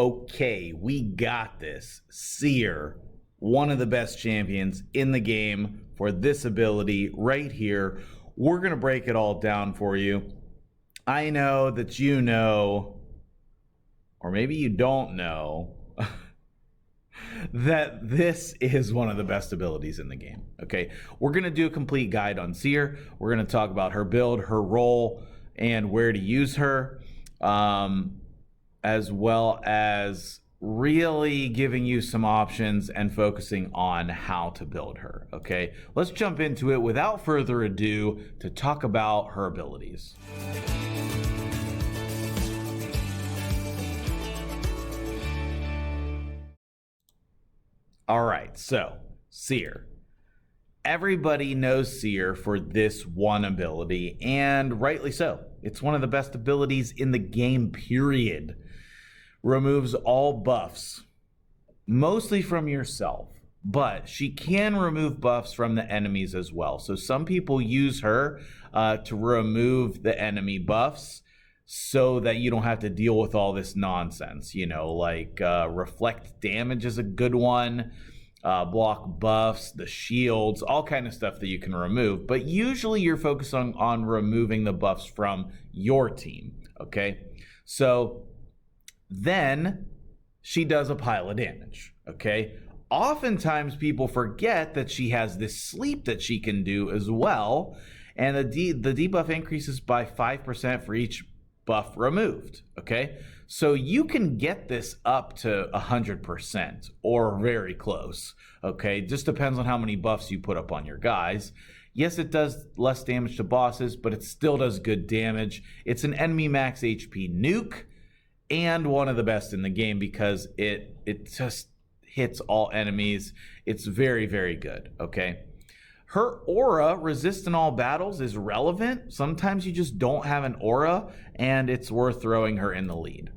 okay, we got this. Seer, one of the best champions in the game for this ability right here. We're going to break it all down for you. I know that you know, or maybe you don't know, that this is one of the best abilities in the game. Okay, we're going to do a complete guide on Seer. We're going to talk about her build, her role, and where to use her, as well as really giving you some options and focusing on how to build her. Okay, let's jump into it without further ado to talk about her abilities. All right, so Seer. Everybody knows Seer for this one ability, and rightly so. It's one of the best abilities in the game, period. Removes all buffs, mostly from yourself, but she can remove buffs from the enemies as well. So some people use her to remove the enemy buffs so that you don't have to deal with all this nonsense, you know, like reflect damage is a good one, block buffs, the shields, all kind of stuff that you can remove. But usually you're focused on removing the buffs from your team, okay? So then she does a pile of damage, okay? Oftentimes people forget that she has this sleep that she can do as well, and the debuff increases by 5% for each buff removed, okay? So you can get this up to 100% or very close, okay? Just depends on how many buffs you put up on your guys. Yes, it does less damage to bosses, but it still does good damage. It's an enemy max HP nuke and one of the best in the game because it just hits all enemies. It's very, very good, okay? Her aura, resist in all battles, is relevant. Sometimes you just don't have an aura, and it's worth throwing her in the lead.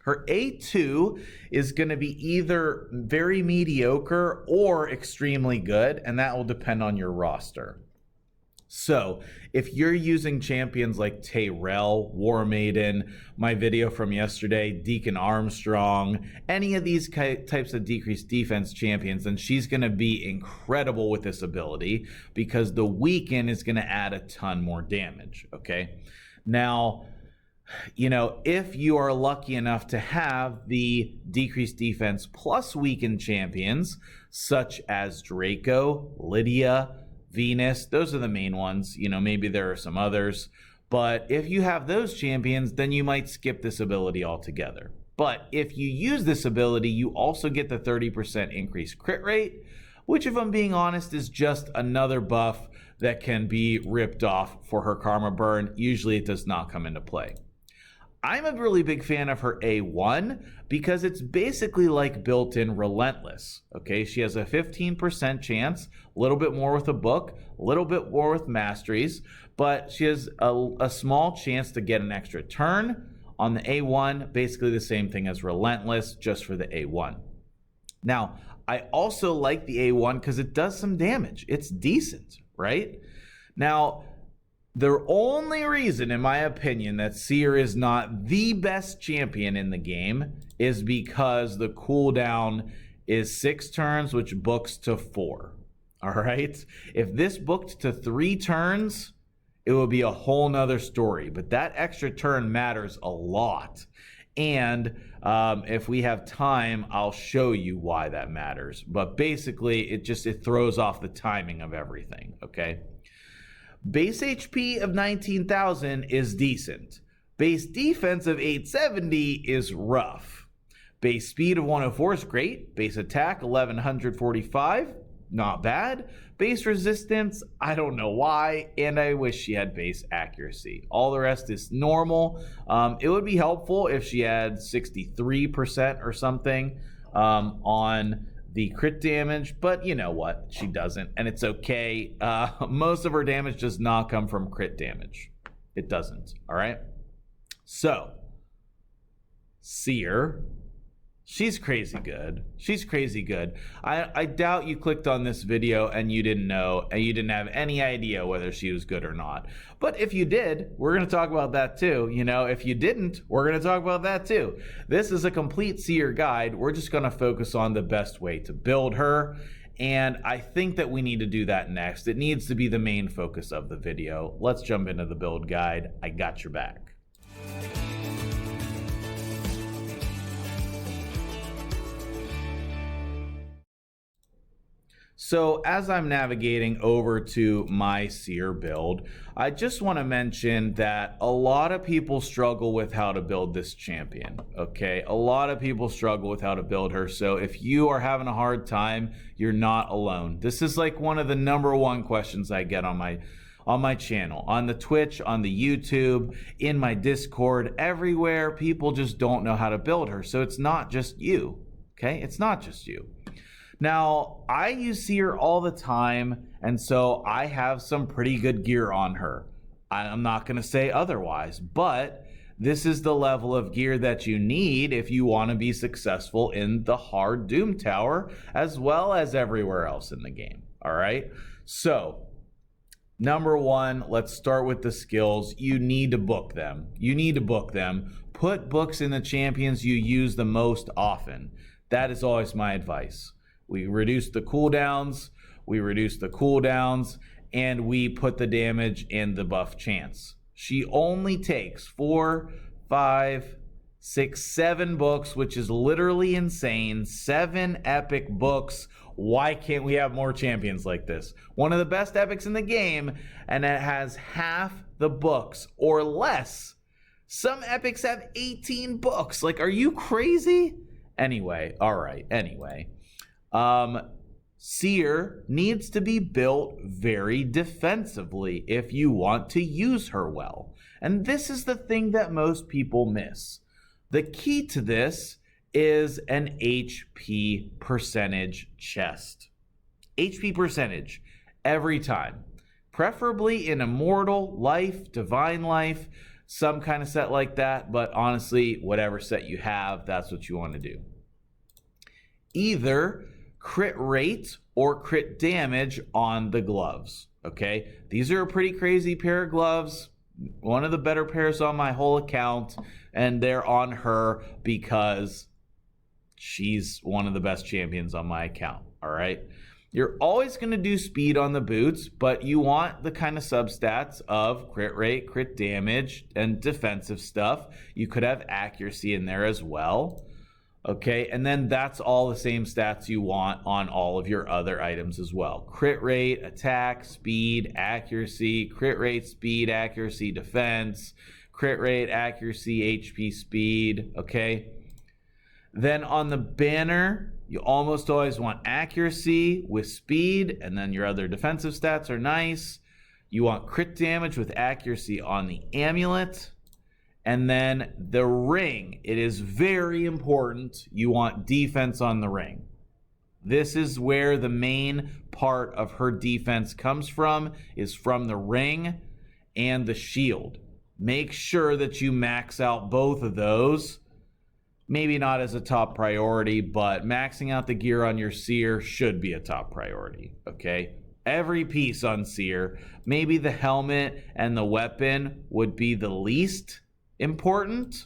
Her A2 is going to be either very mediocre or extremely good, and that will depend on your roster. So if you're using champions like Tyrell, War Maiden, my video from yesterday, Deacon Armstrong, any of these types of decreased defense champions, then she's going to be incredible with this ability because the weaken is going to add a ton more damage, okay? Now, you know, if you are lucky enough to have the decreased defense plus weakened champions, such as Draco, Lydia, Venus, those are the main ones. You know, maybe there are some others. But if you have those champions, then you might skip this ability altogether. But if you use this ability, you also get the 30% increased crit rate, which, if I'm being honest, is just another buff that can be ripped off for her karma burn. Usually it does not come into play. I'm a really big fan of her A1 because it's basically like built-in Relentless, okay? She has a 15% chance, a little bit more with a book, a little bit more with masteries, but she has a small chance to get an extra turn on the A1, basically the same thing as Relentless, just for the A1. Now, I also like the A1 because it does some damage. It's decent, right? Now, the only reason, in my opinion, that Seer is not the best champion in the game is because the cooldown is 6 turns, which books to 4. All right? If this booked to 3 turns, it would be a whole nother story. But that extra turn matters a lot. And if we have time, I'll show you why that matters. But basically, it throws off the timing of everything, okay? Base HP of 19,000 is decent. Base defense of 870 is rough. Base speed of 104 is great. Base attack 1145, not bad. Base resistance, I don't know why, and I wish she had base accuracy. All the rest is normal. It would be helpful if she had 63% or something on the crit damage, but you know what? She doesn't, and it's okay. Most of her damage does not come from crit damage. It doesn't, all right? So, Seer, She's crazy good. She's crazy good. I doubt you clicked on this video and you didn't know, and you didn't have any idea whether she was good or not. But if you did, we're going to talk about that too. You know, if you didn't, we're going to talk about that too. This is a complete Seer guide. We're just going to focus on the best way to build her. And I think that we need to do that next. It needs to be the main focus of the video. Let's jump into the build guide. I got your back. So as I'm navigating over to my Seer build, I just want to mention that a lot of people struggle with how to build this champion, okay? A lot of people struggle with how to build her, so if you are having a hard time, you're not alone. This is like one of the #1 questions I get on my channel, on the Twitch, on the YouTube, in my Discord, everywhere. People just don't know how to build her, so it's not just you, okay? It's not just you. Now, I use Seer all the time, and so I have some pretty good gear on her. I'm not going to say otherwise, but this is the level of gear that you need if you want to be successful in the hard Doom Tower, as well as everywhere else in the game, all right? So, #1, let's start with the skills. You need to book them. You need to book them. Put books in the champions you use the most often. That is always my advice. We reduce the cooldowns, and we put the damage and the buff chance. She only takes 4, 5, 6, 7 books, which is literally insane. 7 epic books. Why can't we have more champions like this? One of the best epics in the game, and it has half the books or less. Some epics have 18 books. Like, are you crazy? Anyway, all right, anyway. Seer needs to be built very defensively if you want to use her well. And this is the thing that most people miss. The key to this is an HP percentage chest. HP percentage every time. Preferably in Immortal, Life, Divine Life, some kind of set like that. But honestly, whatever set you have, that's what you want to do. Either crit rate or crit damage on the gloves, okay? These are a pretty crazy pair of gloves, one of the better pairs on my whole account, and they're on her because she's one of the best champions on my account, all right? You're always going to do speed on the boots, but you want the kind of substats of crit rate, crit damage, and defensive stuff. You could have accuracy in there as well. Okay, and then that's all the same stats you want on all of your other items as well. Crit rate, attack, speed, accuracy, crit rate, speed, accuracy, defense, crit rate, accuracy, HP, speed, okay? Then on the banner, you almost always want accuracy with speed, and then your other defensive stats are nice. You want crit damage with accuracy on the amulet. And then the ring, it is very important. You want defense on the ring. This is where the main part of her defense comes from, is from the ring and the shield. Make sure that you max out both of those. Maybe not as a top priority, but maxing out the gear on your Seer should be a top priority, okay? Every piece on Seer, maybe the helmet and the weapon would be the least important,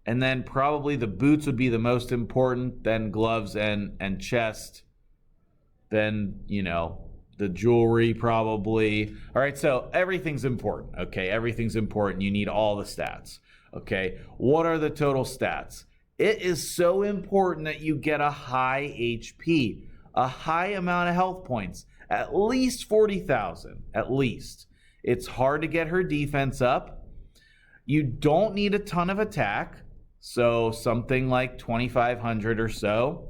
and then probably the boots would be the most important, then gloves and chest, then, you know, the jewelry probably. All right, so everything's important, okay? Everything's important. You need all the stats, okay? What are the total stats? It is so important that you get a high HP, a high amount of health points, at least 40,000, at least. It's hard to get her defense up. You don't need a ton of attack, so something like 2,500 or so.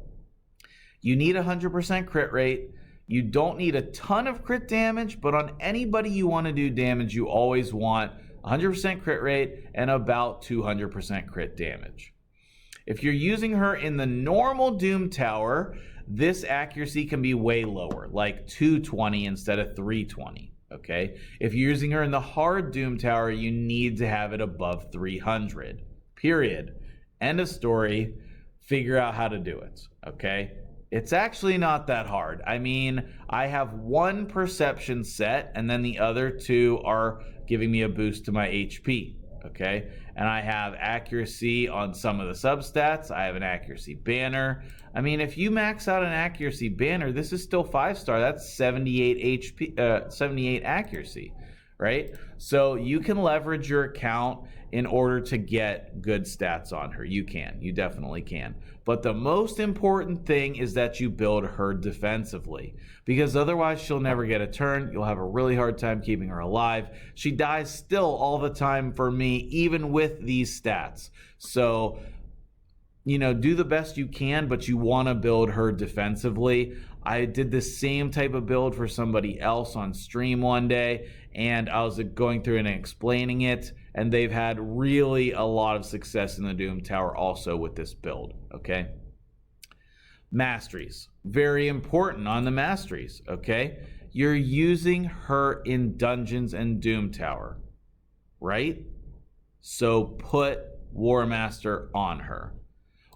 You need 100% crit rate. You don't need a ton of crit damage, but on anybody you want to do damage, you always want 100% crit rate and about 200% crit damage. If you're using her in the normal Doom Tower, this accuracy can be way lower, like 220 instead of 320. Okay, if you're using her in the hard Doom Tower, you need to have it above 300. Period. End of story. figure out how to do it, okay? It's actually not that hard. I mean, I have one perception set, and then the other two are giving me a boost to my HP, okay? And I have accuracy on some of the substats. I have an accuracy banner. I mean, if you max out an accuracy banner, this is still 5-star. That's 78 HP, 78 accuracy, right? So you can leverage your account in order to get good stats on her. You definitely can. But the most important thing is that you build her defensively, because otherwise she'll never get a turn. You'll have a really hard time keeping her alive. She dies still all the time for me, even with these stats. So, you know, do the best you can, but you want to build her defensively. I did the same type of build for somebody else on stream one day, and I was going through and explaining it, and they've had really a lot of success in the Doom Tower also with this build, okay? Masteries. Very important on the masteries, okay? You're using her in dungeons and Doom Tower, right? So put War Master on her.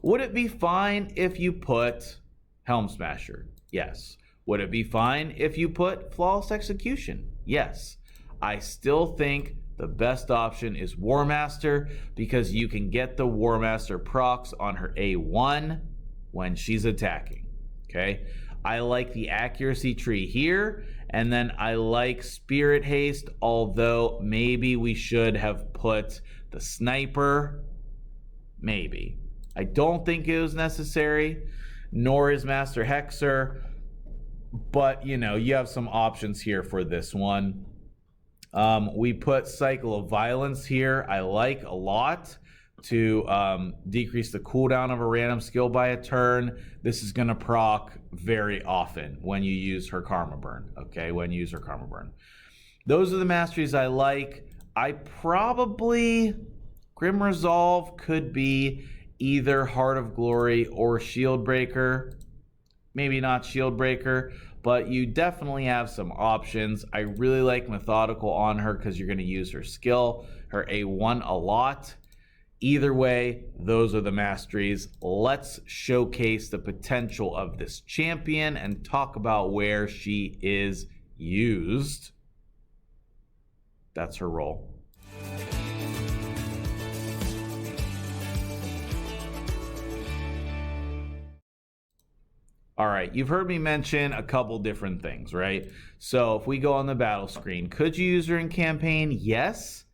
Would it be fine if you put Helm Smasher? Yes. Would it be fine if you put Flawless Execution? Yes. I still think the best option is War Master, because you can get the War Master procs on her A1 when she's attacking, okay? I like the accuracy tree here, and then I like Spirit Haste, although maybe we should have put the Sniper, maybe. I don't think it was necessary, nor is Master Hexer, but you know, you have some options here for this one. We put Cycle of Violence here. I like a lot to decrease the cooldown of a random skill by a turn. This is going to proc very often when you use her Karma Burn, okay? When you use her Karma Burn. Those are the masteries I like. I probably... Grim Resolve could be either Heart of Glory or Shield Breaker. Maybe not Shield Breaker, but you definitely have some options. I really like Methodical on her because you're going to use her skill, her A1 a lot. Either way, those are the masteries. Let's showcase the potential of this champion and talk about where she is used. That's her role. All right, you've heard me mention a couple different things, right? So if we go on the battle screen, could you use her in campaign? Yes.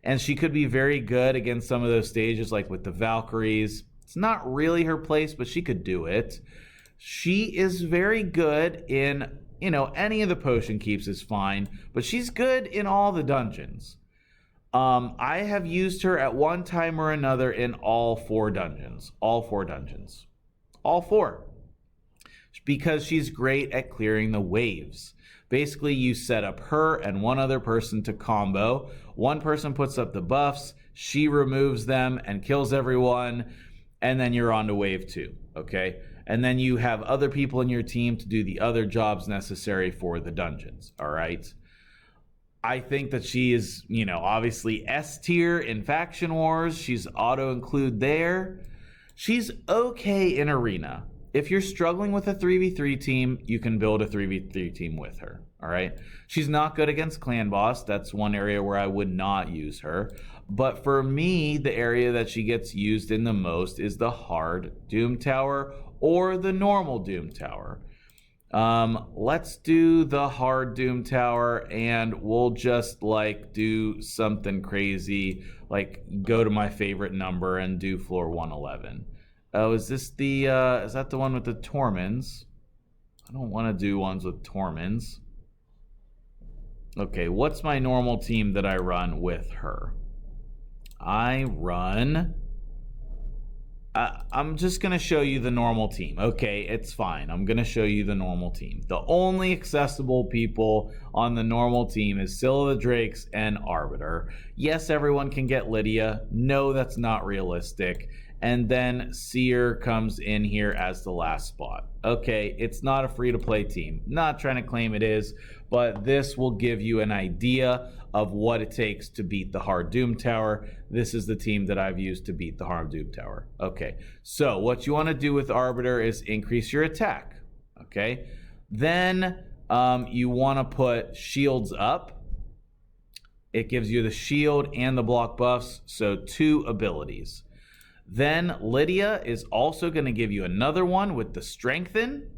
And she could be very good against some of those stages, like with the Valkyries. It's not really her place, but she could do it. She is very good in, you know, any of the potion keeps is fine, but she's good in all the dungeons. I have used her at one time or another in all 4 dungeons. All 4 dungeons. All 4. Because she's great at clearing the waves. Basically, you set up her and one other person to combo. One person puts up the buffs, she removes them and kills everyone, and then you're on to wave 2, okay? And then you have other people in your team to do the other jobs necessary for the dungeons, all right? I think that she is, you know, obviously S tier in Faction Wars. She's auto-include there. She's okay in Arena. If you're struggling with a 3v3 team, you can build a 3v3 team with her, all right? She's not good against Clan Boss. That's one area where I would not use her. But for me, the area that she gets used in the most is the hard Doom Tower or the normal Doom Tower. Let's do the hard Doom Tower, and we'll just like do something crazy, like go to my favorite number and do floor 111. Oh, is this the, is that the one with the Torments? I don't want to do ones with Torments. Okay, what's my normal team that I run with her? I run... I'm just going to show you the normal team. Okay, it's fine. I'm going to show you the normal team. The only accessible people on the normal team is Scylla the Drakes and Arbiter. Yes, everyone can get Lydia. No, that's not realistic. and then Seer comes in here as the last spot. Okay, it's not a free-to-play team. Not trying to claim it is, but this will give you an idea of what it takes to beat the hard Doom Tower. This is the team that I've used to beat the hard Doom Tower. Okay, so what you want to do with Arbiter is increase your attack. Okay, then you want to put shields up. It gives you the shield and the block buffs, so 2 abilities. Then Lydia is also going to give you another one with the strengthen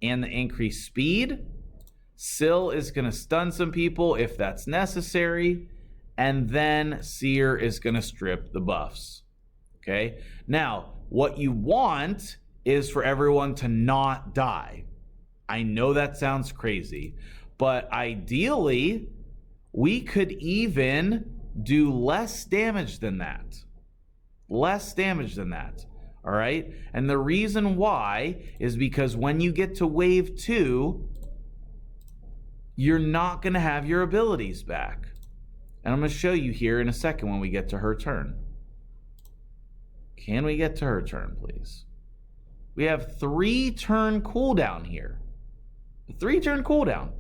and the increased speed. Syl is going to stun some people if that's necessary. And then Seer is going to strip the buffs. Okay, now what you want is for everyone to not die. I know that sounds crazy, but ideally we could even do less damage than that. Less damage than that. All right. And the reason why is because when you get to wave 2, you're not going to have your abilities back. And I'm going to show you here in a second when we get to her turn. Can we get to her turn, please? We have 3-turn cooldown here. A 3-turn cooldown.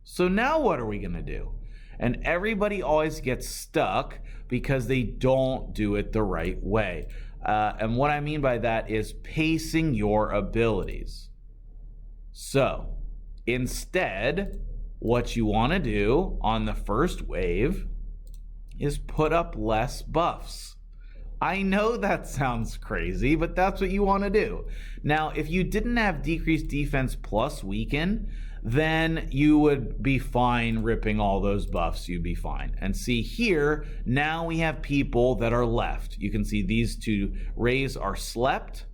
So now what are we going to do? And everybody always gets stuck because they don't do it the right way. And what I mean by that is pacing your abilities. So instead, what you want to do on the first wave is put up less buffs. I know that sounds crazy, but that's what you want to do. Now, if you didn't have decreased defense plus weaken, then you would be fine ripping all those buffs. You'd be fine. And see here, now we have people that are left. You can see these 2 rays are slept,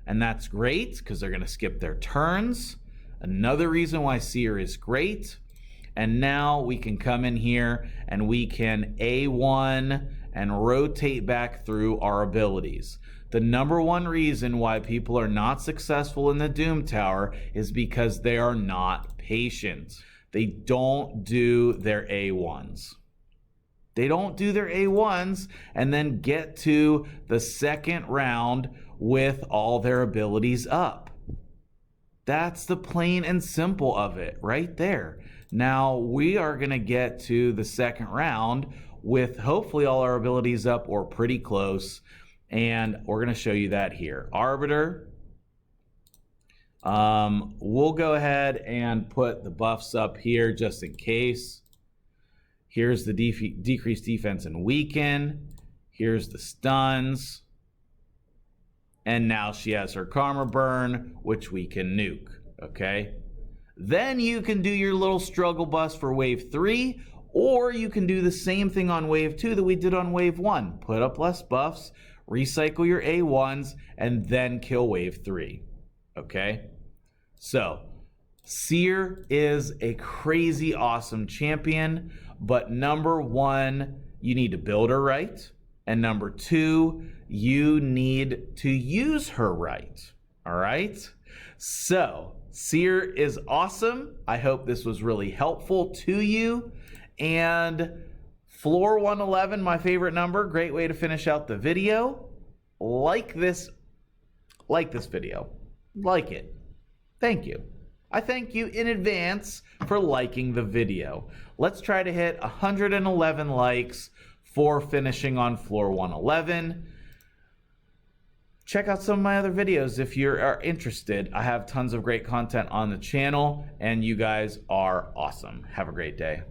and that's great because they're going to skip their turns. Another reason why Seer is great. And now we can come in here and we can A1 and rotate back through our abilities. The number one reason why people are not successful in the Doom Tower is because they are not patient. They don't do their A1s. They don't do their A1s and then get to the second round with all their abilities up. That's the plain and simple of it right there. Now we are going to get to the second round with hopefully all our abilities up or pretty close. And we're going to show you that here. Arbiter. We'll go ahead and put the buffs up here just in case. Here's the decreased defense and weaken. Here's the stuns. And now she has her Karma Burn, which we can nuke. Okay. Then you can do your little struggle bus for wave 3. Or you can do the same thing on wave 2 that we did on wave 1. Put up less buffs, recycle your A1s, and then kill wave 3. Okay? So, Seer is a crazy awesome champion, but number 1, you need to build her right. And number 2, you need to use her right. All right? So, Seer is awesome. I hope this was really helpful to you. And floor 111, my favorite number. Great way to finish out the video. Like this video. Like it. Thank you. I thank you in advance for liking the video. Let's try to hit 111 likes for finishing on floor 111. Check out some of my other videos if you are interested. I have tons of great content on the channel, and you guys are awesome. Have a great day.